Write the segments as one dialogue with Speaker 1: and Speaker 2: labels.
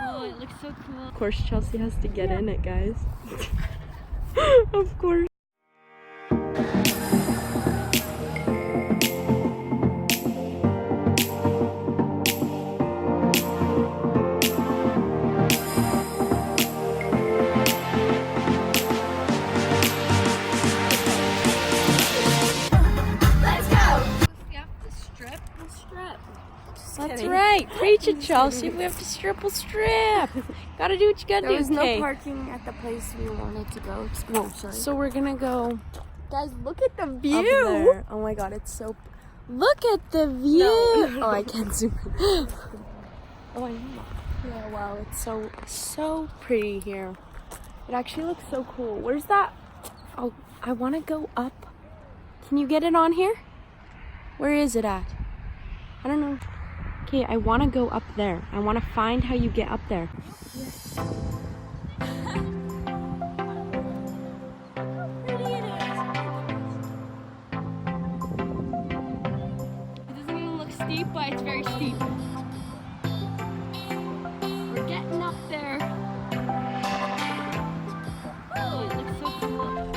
Speaker 1: Oh, it looks so cool.
Speaker 2: Of course, Chelsea has to get in it, guys. Of course. That's right. Preach it, Chelsea. If we have to strip, we'll strip. Gotta do what you gotta do.
Speaker 1: There was no parking at the place we wanted to go. No, sorry.
Speaker 2: So we're gonna go.
Speaker 1: Guys, look at the view.
Speaker 2: Up there. Oh my god, it's so. Look at the view. No. Oh, I can't zoom in. Oh, I know. Yeah, wow, it's so pretty here. It actually looks so cool. Where's that? Oh, I want to go up. Can you get it on here? Where is it at? I don't know. Okay, I want to go up there. I want to find how you get up there. Yes.
Speaker 1: Steep, but it's very steep. We're getting up there. Oh, it looks so cool.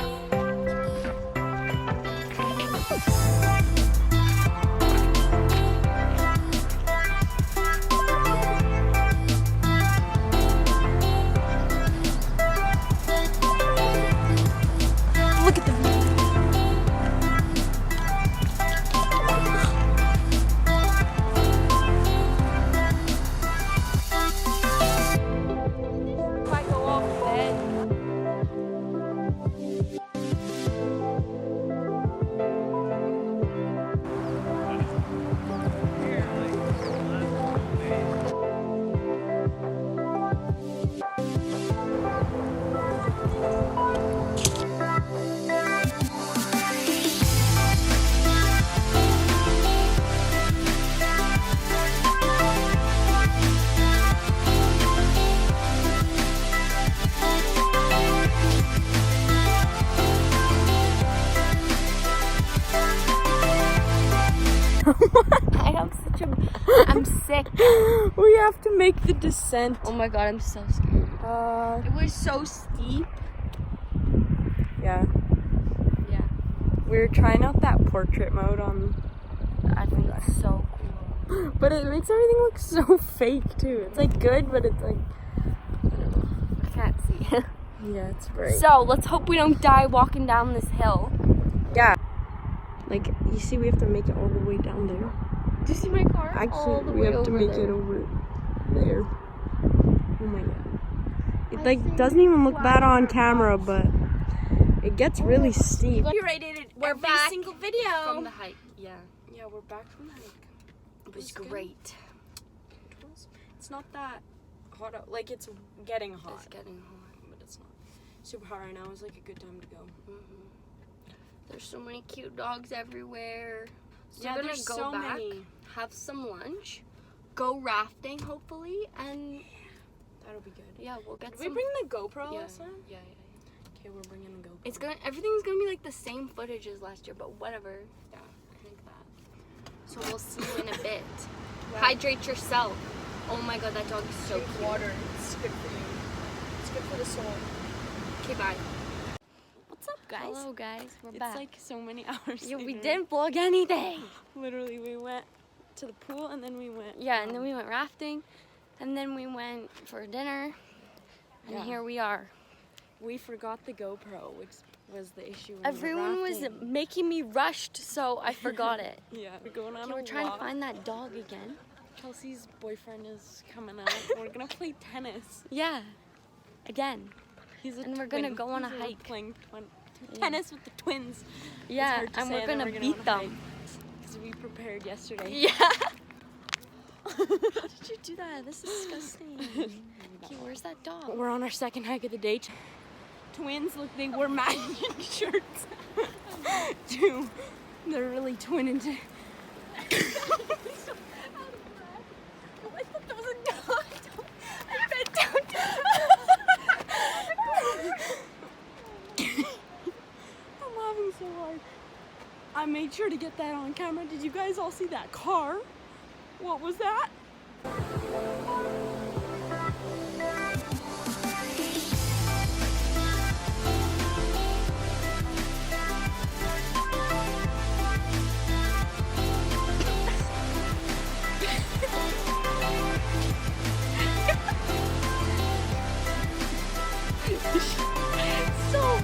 Speaker 2: Look at the view.
Speaker 1: I'm sick.
Speaker 2: We have to make the descent.
Speaker 1: Oh my god, I'm so scared. It was so steep.
Speaker 2: Yeah.
Speaker 1: Yeah.
Speaker 2: We're trying out that portrait mode on.
Speaker 1: I think that's so cool.
Speaker 2: But it makes everything look so fake too. It's like good, but it's like.
Speaker 1: I can't see.
Speaker 2: Yeah, it's bright.
Speaker 1: So let's hope we don't die walking down this hill.
Speaker 2: Yeah. Like, you see, we have to make it all the way down there.
Speaker 1: Do you see my car?
Speaker 2: Actually, we have to make it over there. Oh my god. It like doesn't even look bad on camera, but it gets really steep.
Speaker 1: We're back single video
Speaker 2: from the hike. Yeah. Yeah, we're back from the hike.
Speaker 1: It was great.
Speaker 2: It's not that hot out. Like, it's getting hot.
Speaker 1: It's getting hot.
Speaker 2: But it's not super hot right now. It's like a good time to go.
Speaker 1: There's so many cute dogs everywhere. So
Speaker 2: Yeah,
Speaker 1: we're gonna
Speaker 2: there's
Speaker 1: go
Speaker 2: so
Speaker 1: back,
Speaker 2: many.
Speaker 1: have some lunch, go rafting hopefully, and
Speaker 2: That'll be good.
Speaker 1: yeah, we'll get
Speaker 2: Did
Speaker 1: some.
Speaker 2: we bring the GoPro last time?
Speaker 1: Yeah.
Speaker 2: Okay, we're bringing the GoPro.
Speaker 1: Everything's gonna be like the same footage as last year, but whatever.
Speaker 2: Yeah, I think that.
Speaker 1: So we'll see you in a bit.
Speaker 2: Yeah.
Speaker 1: Hydrate yourself. Oh my god, that dog is so
Speaker 2: Drink
Speaker 1: cute.
Speaker 2: water. It's good for you. It's good for the soul.
Speaker 1: Okay, bye.
Speaker 2: What's up, guys?
Speaker 1: Hello, guys. We're
Speaker 2: It's
Speaker 1: back.
Speaker 2: like so many hours.
Speaker 1: Yeah, we
Speaker 2: later.
Speaker 1: didn't vlog anything.
Speaker 2: Literally, we went to the pool and then we went.
Speaker 1: Yeah, and then we went rafting, and then we went for dinner, and
Speaker 2: Yeah.
Speaker 1: here we are.
Speaker 2: We forgot the GoPro, which was the issue. when we were
Speaker 1: Everyone was
Speaker 2: rafting.
Speaker 1: making me rushed, so I forgot it.
Speaker 2: Yeah, we're going on
Speaker 1: Okay,
Speaker 2: a
Speaker 1: we're trying
Speaker 2: walk.
Speaker 1: to find that dog again.
Speaker 2: Chelsea's boyfriend is coming out. We're gonna play tennis.
Speaker 1: Yeah, again.
Speaker 2: He's a
Speaker 1: And we're gonna
Speaker 2: twin.
Speaker 1: go on a
Speaker 2: He's
Speaker 1: hike.
Speaker 2: Playing tennis with the twins.
Speaker 1: Yeah,
Speaker 2: hard to
Speaker 1: and
Speaker 2: say,
Speaker 1: we're
Speaker 2: and then
Speaker 1: gonna
Speaker 2: we're
Speaker 1: beat them.
Speaker 2: Because we prepared yesterday.
Speaker 1: Yeah. How did you do that? This is disgusting. Okay, where's that dog?
Speaker 2: We're on our second hike of the day. Twins, look, they wore matching shirts. Too. They're really twinning. I thought that was a dog. I bent down. I'm laughing so hard. I made sure to get that on camera. Did you guys all see that car? What was that?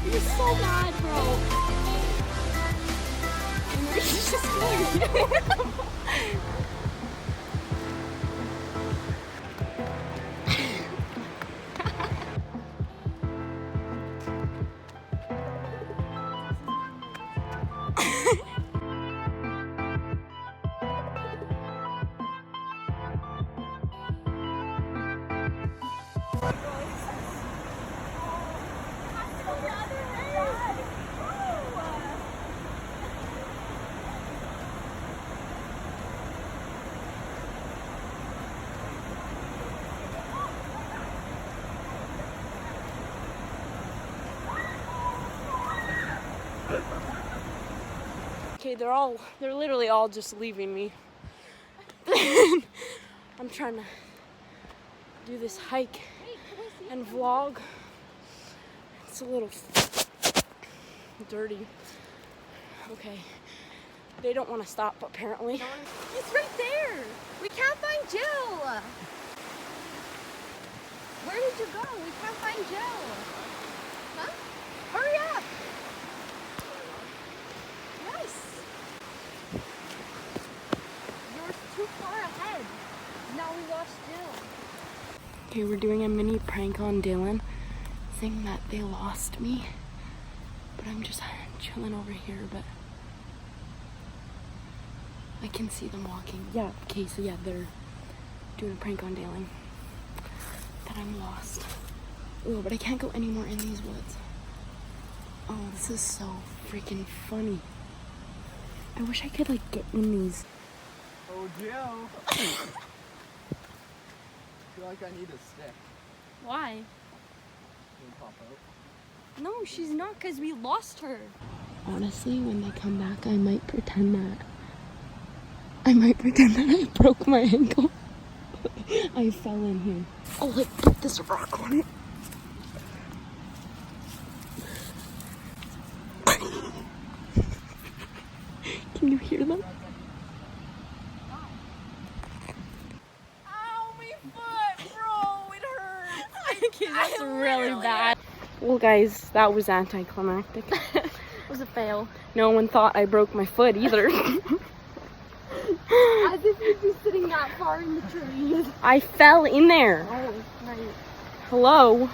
Speaker 2: You're so bad, bro. He's just going. Okay, they're literally all just leaving me. I'm trying to do this hike and vlog. It's a little dirty. Okay, they don't want to stop apparently.
Speaker 3: It's right there. We can't find Jill. Where did you go? We can't find Jill. Huh? Hurry up. Yes. You're too far ahead. Now we lost Jill.
Speaker 2: Okay, we're doing a mini prank on Dylan, saying that they lost me. But I'm just chilling over here, but I can see them walking. Yeah, okay, so yeah, they're doing a prank on Dylan. That I'm lost. Oh, but I can't go anymore in these woods. Oh, this is so freaking funny. I wish I could like get in these.
Speaker 4: Oh, Jill. I feel like I need a stick.
Speaker 3: Why?
Speaker 4: Can you pop out?
Speaker 3: No, she's not, because we lost her.
Speaker 2: Honestly, when they come back, I might pretend that I broke my ankle. I fell in here. Oh, like put this rock on it. Can you hear them?
Speaker 3: Ow, my foot, bro. It hurts.
Speaker 2: Okay, that's really bad. Well, guys, that was anticlimactic.
Speaker 3: It was a fail.
Speaker 2: No one thought I broke my foot either.
Speaker 3: As if you'd be sitting that far in the trees.
Speaker 2: I fell in there.
Speaker 3: Oh, right.
Speaker 2: Hello.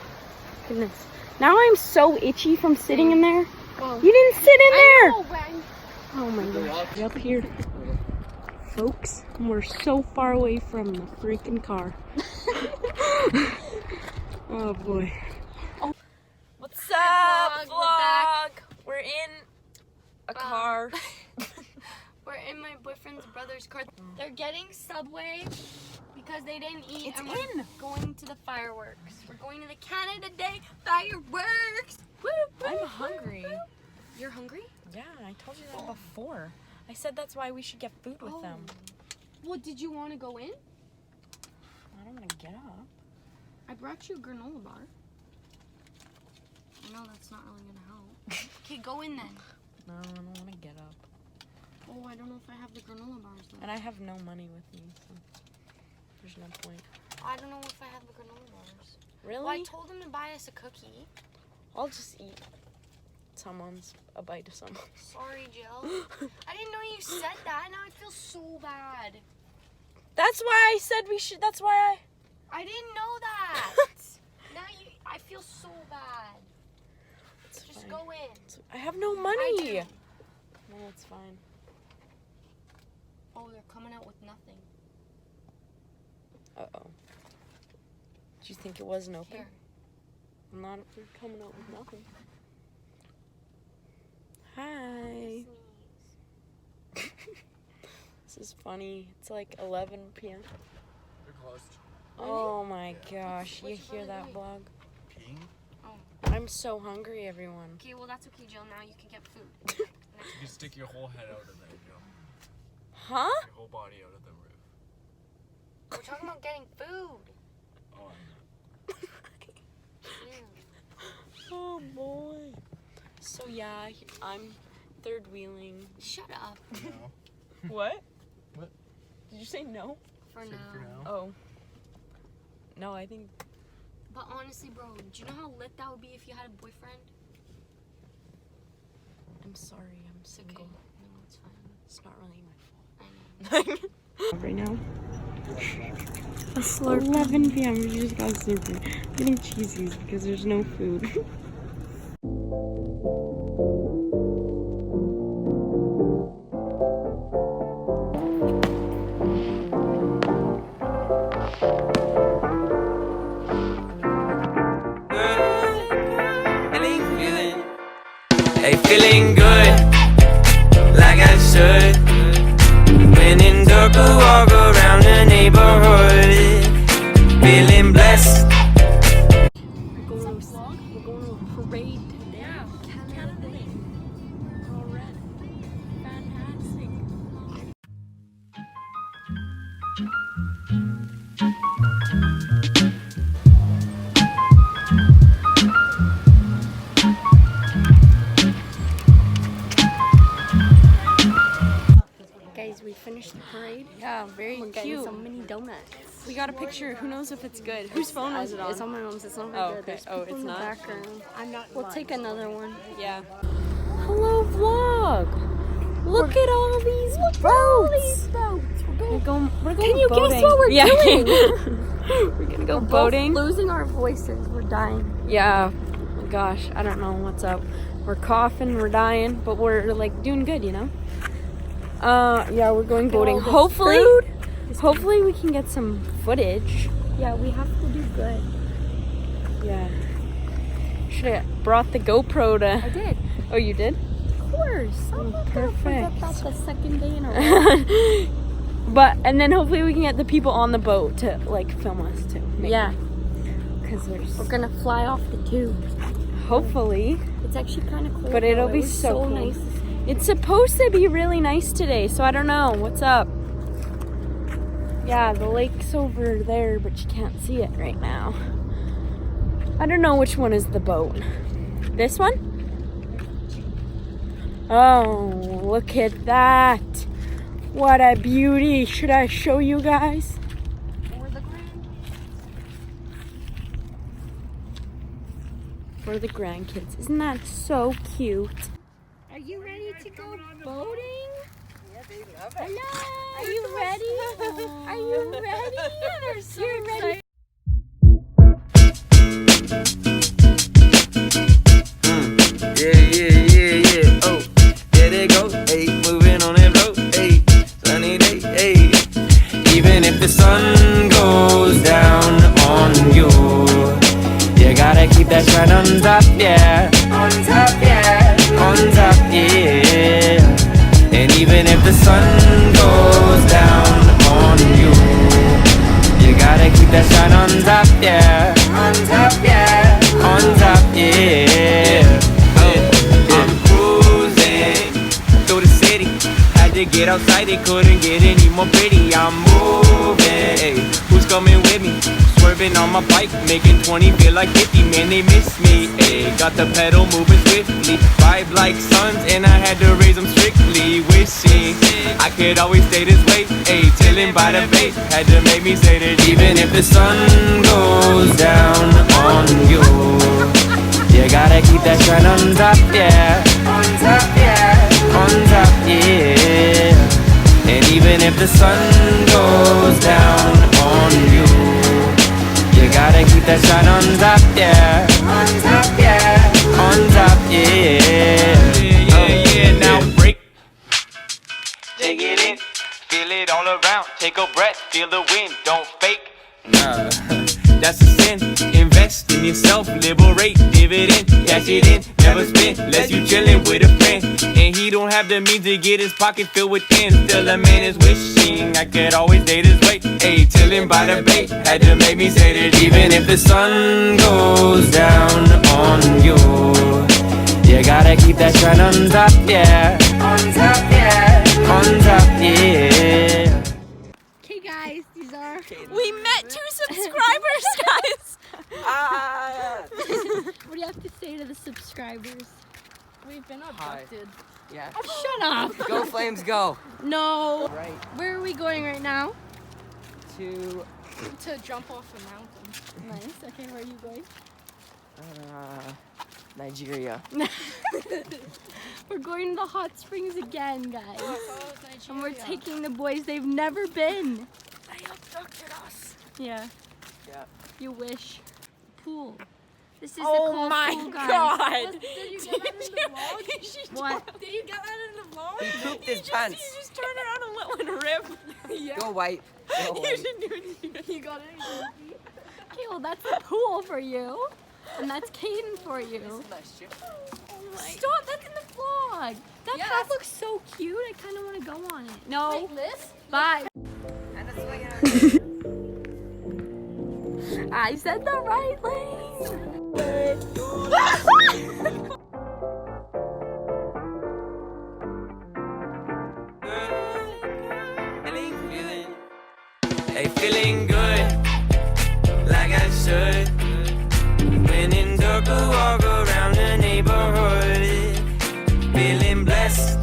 Speaker 2: Goodness. Now I'm so itchy from sitting in there.
Speaker 3: Oh.
Speaker 2: You didn't sit in there.
Speaker 3: I know, Ben.
Speaker 2: Oh my gosh. Up here, folks. We're so far away from the freaking car. Oh boy. What's up, vlog? We're in a car.
Speaker 3: We're in my boyfriend's brother's car. They're getting Subway because they didn't eat.
Speaker 2: It's
Speaker 3: and we're
Speaker 2: in.
Speaker 3: going to the fireworks. We're going to the Canada Day fireworks. Woo, woo,
Speaker 1: I'm
Speaker 3: woo,
Speaker 1: hungry.
Speaker 3: woo. You're hungry?
Speaker 1: Yeah, I told you that before. I said that's why we should get food with them.
Speaker 3: Well, did you want to go in?
Speaker 1: I don't want to get up.
Speaker 3: I brought you a granola bar. I know that's not really gonna help. Okay, go in then.
Speaker 1: No, I don't want to get up.
Speaker 3: Oh, I don't know if I have the granola bars though.
Speaker 1: And I have no money with me, so there's no point.
Speaker 3: I don't know if I have the granola bars.
Speaker 1: Really?
Speaker 3: Well, I told him to buy us a cookie.
Speaker 1: I'll just eat a bite of someone.
Speaker 3: Sorry, Jill. I didn't know you said that. Now I feel so bad.
Speaker 1: That's why I said we should. That's why
Speaker 3: I didn't know that. Now I feel so bad.
Speaker 1: It's
Speaker 3: Just
Speaker 1: fine.
Speaker 3: go in.
Speaker 1: I have no money.
Speaker 3: I do.
Speaker 1: No, it's fine.
Speaker 3: Oh, they're coming out with nothing.
Speaker 1: Uh-oh. Did you think it wasn't open?
Speaker 3: Here.
Speaker 1: I'm not coming out with nothing. Hi. This is funny. It's like 11 p.m.
Speaker 4: They're closed.
Speaker 1: Oh my gosh. You
Speaker 3: What you
Speaker 1: hear
Speaker 3: gonna
Speaker 1: that
Speaker 3: do?
Speaker 1: vlog?
Speaker 4: Peeing?
Speaker 1: I'm so hungry, everyone.
Speaker 3: Okay, well that's okay, Jill. Now you can get food.
Speaker 4: You can stick your whole head out of there, Jill.
Speaker 1: Huh?
Speaker 4: Your whole body out of the roof.
Speaker 3: We're talking about getting food.
Speaker 4: Oh,
Speaker 1: Oh boy. So yeah, I'm third wheeling.
Speaker 3: Shut up.
Speaker 4: no.
Speaker 1: What?
Speaker 4: What?
Speaker 1: Did you say no?
Speaker 3: For
Speaker 4: Said
Speaker 3: now.
Speaker 4: for now.
Speaker 1: Oh. No, I think.
Speaker 3: But honestly, bro, do you know how lit that would be if you had a boyfriend?
Speaker 1: I'm sorry, I'm single. No, it's fine. It's not really my fault.
Speaker 2: Right now. It's 11 p.m. We just got Slurpee. Getting cheesies because there's no food.
Speaker 5: Hey, feeling good, like I should. When in dark, I walk around the neighborhood, feeling blessed.
Speaker 1: We're going to a parade today. Yeah, Canada Day. We're all red. Fantastic.
Speaker 2: Guys, we finished the parade.
Speaker 1: Yeah, very
Speaker 2: We're getting
Speaker 1: cute.
Speaker 2: some mini donuts.
Speaker 1: We got a picture. Who knows if it's good? Whose phone was it on?
Speaker 2: It's on my mom's. It's not very
Speaker 1: Oh,
Speaker 2: good.
Speaker 1: okay.
Speaker 2: There's
Speaker 1: Oh,
Speaker 2: people
Speaker 1: it's
Speaker 2: in the
Speaker 1: not?
Speaker 2: background. We'll take another one.
Speaker 1: Yeah.
Speaker 2: Hello, vlog. Look at all these boats. We're going
Speaker 1: Can you
Speaker 2: boating.
Speaker 1: guess what we're doing?
Speaker 2: We're gonna go
Speaker 1: We're
Speaker 2: boating.
Speaker 1: both losing our voices. We're dying.
Speaker 2: Yeah. Oh, gosh, I don't know what's up. We're coughing, we're dying, but we're like doing good, you know. Yeah, we're going boating.
Speaker 1: all this
Speaker 2: Hopefully we can get some footage.
Speaker 1: Yeah, we have to do good.
Speaker 2: Yeah. Should have brought the GoPro to.
Speaker 1: I did.
Speaker 2: Oh, you did?
Speaker 1: Of course. I'm not gonna forget that
Speaker 2: Perfect.
Speaker 1: the second day in a row.
Speaker 2: And then hopefully we can get the people on the boat to like film us too. Maybe.
Speaker 1: Yeah.
Speaker 2: Because there's
Speaker 1: We're gonna fly off the tube.
Speaker 2: hopefully.
Speaker 1: It's actually kind of cool.
Speaker 2: But it'll
Speaker 1: though.
Speaker 2: be
Speaker 1: It was
Speaker 2: so cool.
Speaker 1: nice.
Speaker 2: It's supposed to be really nice today, so I don't know. What's up? Yeah, the lake's over there, but you can't see it right now. I don't know which one is the boat. This one? Oh, look at that. What a beauty. Should I show you guys? For the grandkids. Isn't that so cute?
Speaker 1: Are you ready to go boating?
Speaker 5: Yeah, they love
Speaker 1: Hello. Are you ready? Are you ready? They're so excited.
Speaker 5: Yeah. Oh, there they go. Hey, moving on that road. Hey, sunny day. Hey, even if the sun goes down on you, you gotta keep that shine on top, yeah. On top, yeah. On top, yeah. And even if the sun goes down on you, you gotta keep that shine on top, yeah. On top, yeah. On top, yeah. I'm cruising through the city. Had to get outside, it couldn't get any more pretty. I'm moving. Hey, who's coming with me? Swerving on my bike, making 20 feel like 50. Man, they miss me. Hey, got the pedal moving swiftly. Vibe like suns, and I had to raise them strictly. Wishing I could always stay this way. Hey, chilling by the bay. Had to make me say that even if the sun goes down on you, you gotta keep that shine on top, yeah. On top, yeah. On top, yeah. And even if the sun goes down on you, you gotta keep that shine on top, yeah. On top, yeah. On top, yeah. Yeah. Now break. Take it in. Feel it all around. Take a breath. Feel the wind. Don't fake. Nah, that's a sin. Invest in yourself. Liberate. Dividend. Cash it in. Never spend. Unless you chillin' with a friend. And he don't have the means to get his pocket filled with thin. Still a man is wishing I could always date his way. Hey, chillin' by the bay. Had to make me say that even if the sun goes down on you, you gotta keep that shine on top, yeah. On top, yeah. On top, yeah.
Speaker 1: Okay, guys, these are.
Speaker 2: We met 2 subscribers, guys.
Speaker 1: What do you have to say to the subscribers?
Speaker 3: We've been abducted.
Speaker 5: Yeah.
Speaker 1: Shut up.
Speaker 5: Go Flames, go.
Speaker 1: No.
Speaker 5: Right
Speaker 1: Where are we going right now?
Speaker 5: to
Speaker 3: To jump off a mountain.
Speaker 1: Nice. Okay, where are you going?
Speaker 5: Nigeria.
Speaker 3: We're going to the hot springs again, guys. And we're taking the boys. They've never been.
Speaker 2: They abducted us.
Speaker 3: Yeah.
Speaker 2: Yeah.
Speaker 3: You wish. Pool. This is the
Speaker 2: Oh
Speaker 3: cool
Speaker 2: my
Speaker 3: pool, guys.
Speaker 2: god.
Speaker 1: Did you get that in the vlog?
Speaker 3: What?
Speaker 1: Did you get that in the vlog?
Speaker 5: He pooped his pants.
Speaker 2: You just turned around and let one rip.
Speaker 1: Yeah.
Speaker 5: Go wipe. Go
Speaker 2: You
Speaker 5: wipe.
Speaker 2: didn't even do it.
Speaker 1: You got it.
Speaker 3: Okay, well that's the pool for you. And that's Caden for you.
Speaker 2: Nice chip.
Speaker 3: Stop, that's in the vlog. That
Speaker 1: Yes.
Speaker 3: path looks so cute. I kind of want to go on it. No.
Speaker 1: Wait, this?
Speaker 3: Bye. I said the right
Speaker 5: Hey, feeling good, like I should. When in dark, I walk around the neighborhood, feeling blessed.